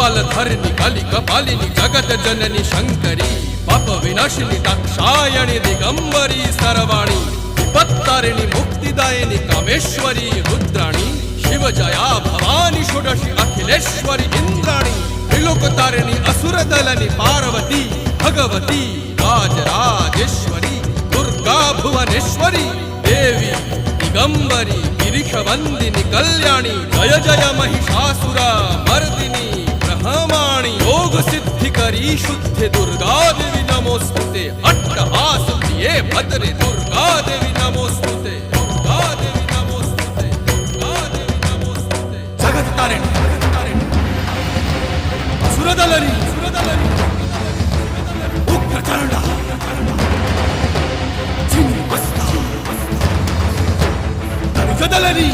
कपालधरिणि काली कपालिनी जगत जननी शंकरी पाप विनाशिनी दाक्षायणी दिगंबरी सर्वाणी विपत्तारिणी मुक्तिदायिनी कामेश्वरी रुद्राणी शिवजया भवानी षोडशी अखिलेश्वरी इंद्राणी त्रिलोकतारिणी असुरदलनी पार्वती भगवती राजराजेश्वरी दुर्गा भुवनेश्वरी देवी दिगंबरी गिरिशवंदिनी कल्याणी जय जय महिषासुर मर्दिनी ब्रह्माणी योग सिद्धिकरी शुद्धि दुर्गा देवी नमोस्तुते अट्टहास प्रिये भद्रे दुर्गा देवी नमोस्तुते दुर्गा देवी नमोस्तुते दुर्गा देवी नमोस्तुते जगत तारिणी सुरदलनी उग्रचंडा चिन्मस्ता गदलनी